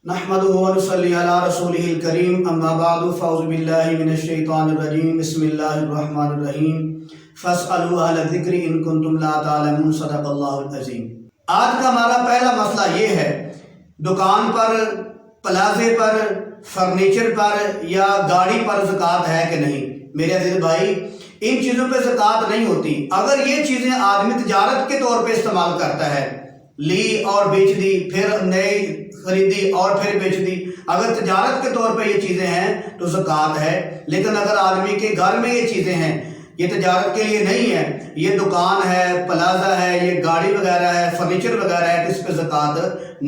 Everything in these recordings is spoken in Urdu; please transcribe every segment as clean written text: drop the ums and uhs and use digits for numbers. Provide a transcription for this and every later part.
نحمده ونصلي على رسوله الكريم اما بعد فاعوذ بالله من الشیطان الرجیم بسم اللہ الرحمن الرحیم فاسألوا اہل الذکر ان کنتم لا تعلمون صدق اللہ العظیم۔ آج کا ہمارا پہلا مسئلہ یہ ہے، دکان پر، پلازے پر، فرنیچر پر یا گاڑی پر زکوٰۃ ہے کہ نہیں؟ میرے عزیز بھائی، ان چیزوں پہ زکوٰۃ نہیں ہوتی۔ اگر یہ چیزیں آدمی تجارت کے طور پہ استعمال کرتا ہے، لی اور بیچ دی، پھر نئی خریدی اور پھر بیچ دی، اگر تجارت کے طور پہ یہ چیزیں ہیں تو زکوٰۃ ہے۔ لیکن اگر آدمی کے گھر میں یہ چیزیں ہیں، یہ تجارت کے لیے نہیں ہے، یہ دکان ہے، پلازا ہے، یہ گاڑی وغیرہ ہے، فرنیچر وغیرہ ہے، تو اس پہ زکوٰۃ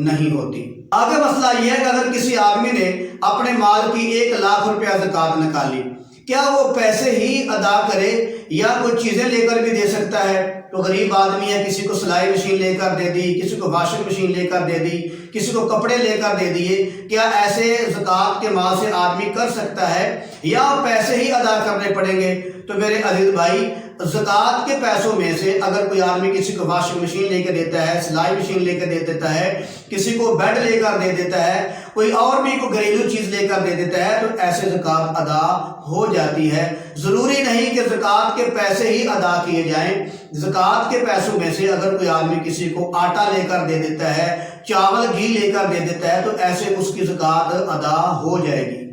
نہیں ہوتی۔ آگے مسئلہ یہ ہے کہ اگر کسی آدمی نے اپنے مال کی 1,00,000 روپیہ زکوٰۃ نکالی، کیا وہ پیسے ہی ادا کرے یا کوئی چیزیں لے کر بھی دے سکتا ہے؟ تو غریب آدمی ہے، کسی کو سلائی مشین لے کر دے دی، کسی کو واشنگ مشین لے کر دے دی، کسی کو کپڑے لے کر دے دیے، کیا ایسے زکوٰۃ کے مال سے آدمی کر سکتا ہے یا پیسے ہی ادا کرنے پڑیں گے؟ تو میرے عزیز بھائی، زکوٰۃ کے پیسوں میں سے اگر کوئی آدمی کسی کو واشنگ مشین لے کے دیتا ہے، سلائی مشین لے کے دے دیتا ہے، کسی کو بیڈ لے کر دے دیتا ہے، کوئی اور بھی کوئی گھریلو چیز لے کر دے دیتا ہے، تو ایسے زکوٰۃ ادا ہو جاتی ہے۔ ضروری نہیں کہ زکوٰۃ کے پیسے ہی ادا کیے جائیں۔ زکوٰۃ کے پیسوں میں سے اگر کوئی آدمی کسی کو آٹا لے کر دے دیتا ہے، چاول گھی لے کر دے دیتا ہے، تو ایسے اس کی زکوٰۃ ادا ہو جائے گی۔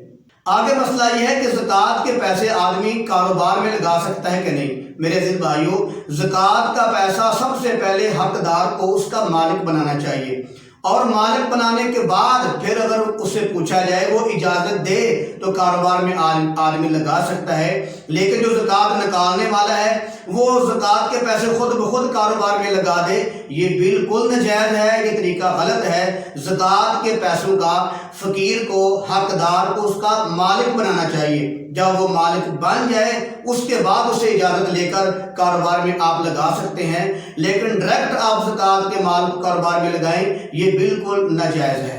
آگے مسئلہ یہ ہے کہ زکوٰۃ کے پیسے آدمی کاروبار میں لگا سکتا ہے کہ نہیں؟ میرے عزیز بھائیوں، زکوٰۃ کا پیسہ سب سے پہلے حقدار کو اس کا مالک بنانا چاہیے، اور مالک بنانے کے بعد پھر اگر اسے پوچھا جائے، وہ اجازت دے تو کاروبار میں آدمی لگا سکتا ہے۔ لیکن جو زکوٰۃ نکالنے والا ہے وہ زکوٰۃ کے پیسے خود بخود کاروبار میں لگا دے، یہ بالکل ناجائز ہے، یہ طریقہ غلط ہے۔ زکوٰۃ کے پیسوں کا فقیر کو، حقدار کو اس کا مالک بنانا چاہیے۔ جب وہ مالک بن جائے اس کے بعد اسے اجازت لے کر کاروبار میں آپ لگا سکتے ہیں، لیکن ڈائریکٹ آپ زکوٰۃ کے مال کو کاروبار میں لگائیں، یہ بالکل ناجائز ہے۔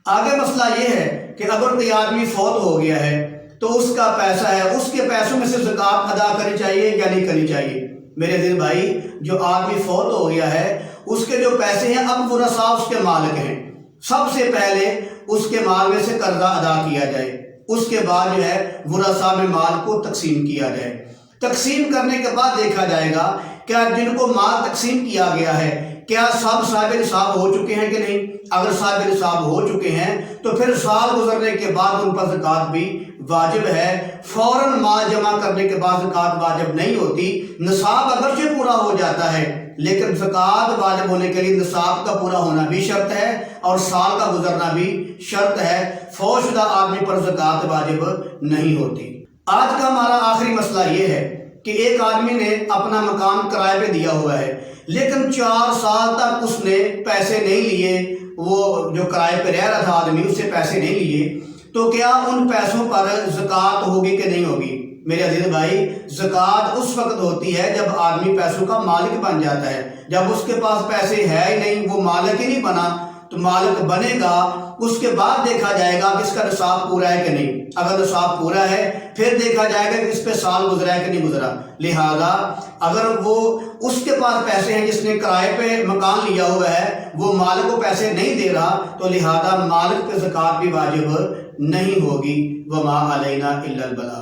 آگے مسئلہ یہ ہے کہ اگر کوئی آدمی فوت ہو گیا ہے تو اس کا پیسہ ہے، اس کے پیسوں میں سے زکوٰۃ ادا کرنی چاہیے یا نہیں کرنی چاہیے؟ میرے عزیز بھائی، جو آدمی فوت ہو گیا ہے اس کے جو پیسے ہیں، اب ورثاء اس کے مالک ہیں، سب سے پہلے اس کے مال میں سے قرضہ ادا کیا جائے، اس کے بعد جو ہے ورثاء میں مال کو تقسیم کیا جائے۔ تقسیم کرنے کے بعد دیکھا جائے گا کیا جن کو مال تقسیم کیا گیا ہے کیا سب صاحب نصاب ہو چکے ہیں کہ نہیں؟ اگر صاحب نصاب ہو چکے ہیں تو پھر سال گزرنے کے بعد ان پر زکوٰۃ بھی واجب ہے۔ فوراً مال جمع کرنے کے بعد زکوٰۃ واجب نہیں ہوتی۔ نصاب اگرچہ پورا ہو جاتا ہے لیکن زکوٰۃ واجب ہونے کے لیے نصاب کا پورا ہونا بھی شرط ہے اور سال کا گزرنا بھی شرط ہے۔ فوت شدہ آدمی پر زکوٰۃ واجب نہیں ہوتی۔ آج کا ہمارا آخری مسئلہ یہ ہے کہ ایک آدمی نے اپنا مکان کرائے پہ دیا ہوا ہے، لیکن 4 سال تک اس نے پیسے نہیں لیے، وہ جو کرائے پہ رہ رہا تھا آدمی، اس سے پیسے نہیں لیے، تو کیا ان پیسوں پر زکوٰۃ ہوگی کہ نہیں ہوگی؟ میرے عزیز بھائی، زکوٰۃ اس وقت ہوتی ہے جب آدمی پیسوں کا مالک بن جاتا ہے۔ جب اس کے پاس پیسے ہے ہی نہیں، وہ مالک ہی نہیں بنا، تو مالک بنے گا، اس کے بعد دیکھا جائے گا کہ اس کا نصاب پورا ہے کہ نہیں۔ اگر نصاب پورا ہے پھر دیکھا جائے گا کہ اس پہ سال گزرا ہے کہ نہیں گزرا۔ لہذا اگر وہ اس کے پاس پیسے ہیں جس نے کرائے پہ مکان لیا ہوا ہے، وہ مالک کو پیسے نہیں دے رہا، تو لہذا مالک پہ زکوٰۃ بھی واجب نہیں ہوگی۔ وما علینا الا البلاغ۔